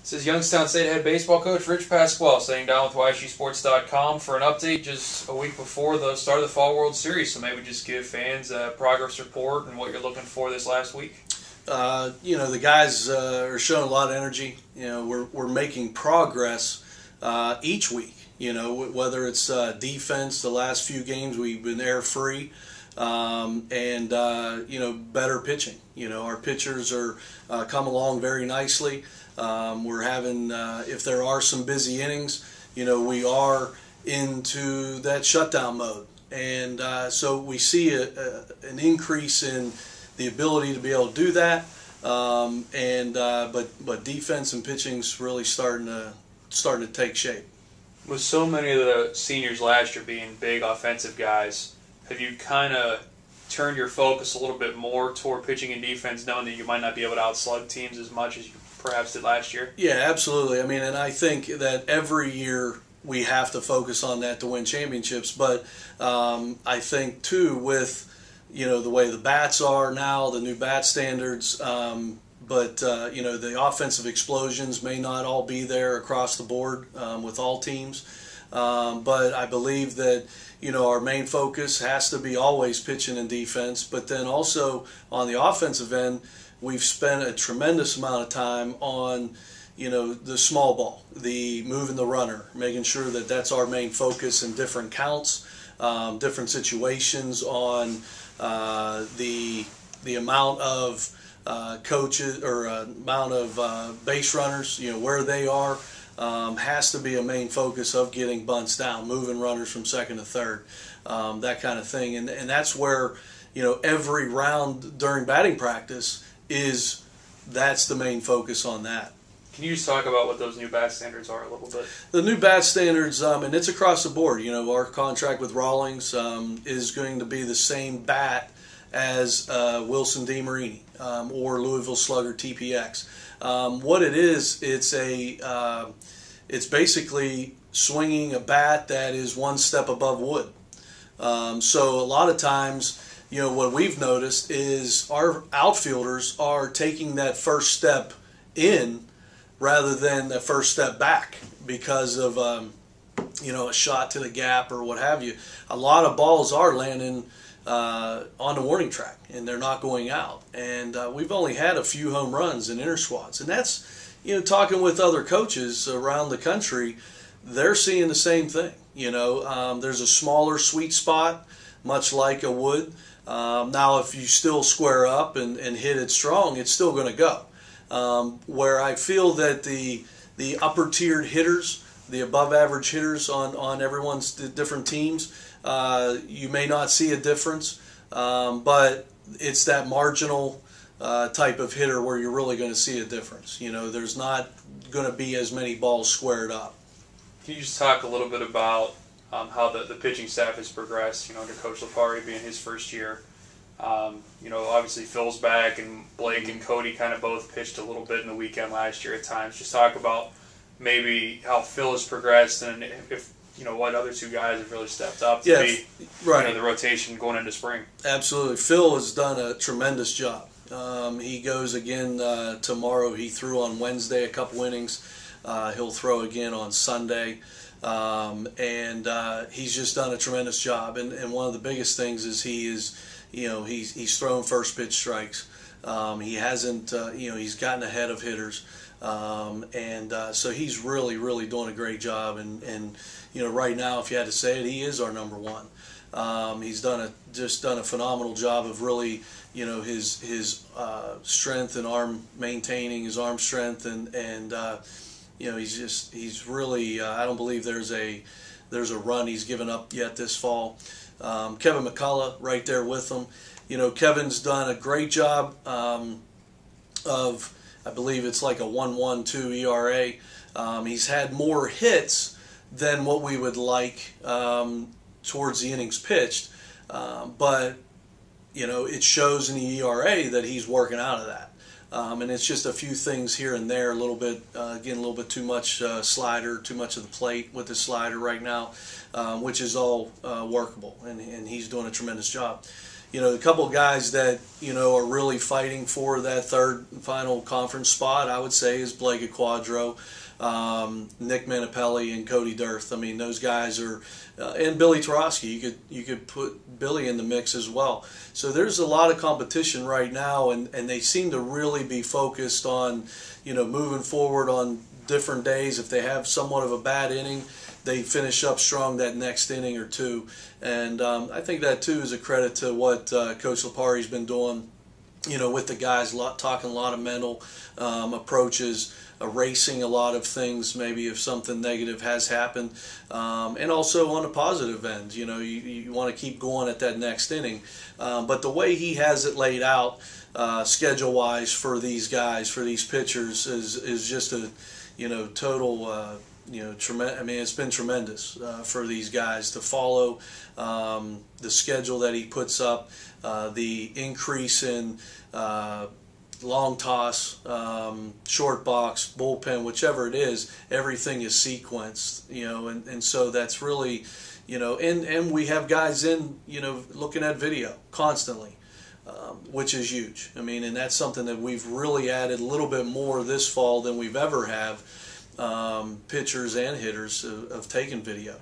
This is Youngstown State head baseball coach Rich Pasquale sitting down with YSUsports.com for an update just a week before the start of the Fall World Series. So maybe just give fans a progress report and what you're looking for this last week. The guys are showing a lot of energy. We're making progress each week. Whether it's defense, the last few games we've been error-free, and better pitching. Our pitchers are come along very nicely. We're having, if there are some busy innings, we are into that shutdown mode, and so we see an increase in the ability to be able to do that. But defense and pitching's really starting to take shape. With so many of the seniors last year being big offensive guys, have you kind of turned your focus a little bit more toward pitching and defense, knowing that you might not be able to outslug teams as much as you perhaps did last year? Yeah, absolutely. And I think that every year we have to focus on that to win championships. But I think too, with the way the bats are now, the new bat standards. The offensive explosions may not all be there across the board with all teams. But I believe that our main focus has to be always pitching and defense. But then also on the offensive end, we've spent a tremendous amount of time on the small ball, the moving the runner, making sure that that's our main focus in different counts, different situations, on the amount of coaches or amount of base runners, where they are, has to be a main focus of getting bunts down, moving runners from second to third, that kind of thing. And that's where, every round during batting practice that's the main focus on that. Can you just talk about what those new bat standards are a little bit? The new bat standards, and it's across the board. Our contract with Rawlings is going to be the same bat as Wilson DeMarini or Louisville Slugger TPX. What it is, it's basically swinging a bat that is one step above wood. So a lot of times, what we've noticed is our outfielders are taking that first step in rather than the first step back because of a shot to the gap or what have you. A lot of balls are landing on the warning track, and they're not going out. And we've only had a few home runs in inter squads, and that's talking with other coaches around the country, they're seeing the same thing. There's a smaller sweet spot, much like a wood. Now, if you still square up and hit it strong, it's still going to go. Where I feel that the upper tiered hitters, the above average hitters on everyone's different teams, you may not see a difference, but it's that marginal type of hitter where you're really going to see a difference. There's not going to be as many balls squared up. Can you just talk a little bit about how the pitching staff has progressed, under Coach Lipari being his first year? Obviously Phil's back, and Blake and Cody kind of both pitched a little bit in the weekend last year at times. Just talk about maybe how Phil has progressed, and if what other two guys have really stepped up to be right. The rotation going into spring. Absolutely. Phil has done a tremendous job. He goes again tomorrow. He threw on Wednesday a couple innings. He'll throw again on Sunday. He's just done a tremendous job. And one of the biggest things is he's thrown first pitch strikes. He hasn't, he's gotten ahead of hitters. So he's really doing a great job. And right now, if you had to say it, he is our number one. He's just done a phenomenal job of really, his strength and maintaining his arm strength, and he's really, I don't believe there's a run he's given up yet this fall. Kevin McCullough right there with him. Kevin's done a great job of, I believe it's like a 1.12 ERA. He's had more hits than what we would like towards the innings pitched, but it shows in the ERA that he's working out of that. And it's just a few things here and there, a little bit, again, a little bit too much slider, too much of the plate with the slider right now, which is all workable, and he's doing a tremendous job. the couple of guys that are really fighting for that third and final conference spot, I would say, is Blake Quadro, Nick Manapelli, and Cody Dirth. I mean, those guys are, and Billy Tarosky. You could put Billy in the mix as well. So there's a lot of competition right now, and they seem to really be focused on, moving forward on different days. If they have somewhat of a bad inning, they finish up strong that next inning or two. And I think that too is a credit to what Coach Lipari's been doing, with the guys, talking a lot of mental approaches, erasing a lot of things, maybe if something negative has happened, and also on the positive end, you want to keep going at that next inning. But the way he has it laid out, schedule-wise for these guys, for these pitchers, is just a total. I mean, it's been tremendous for these guys to follow the schedule that he puts up, the increase in long toss, short box, bullpen, whichever it is, everything is sequenced, and so that's really, and we have guys in, looking at video constantly. Which is huge. I mean, and that's something that we've really added a little bit more this fall than we've ever have. Pitchers and hitters have taken video.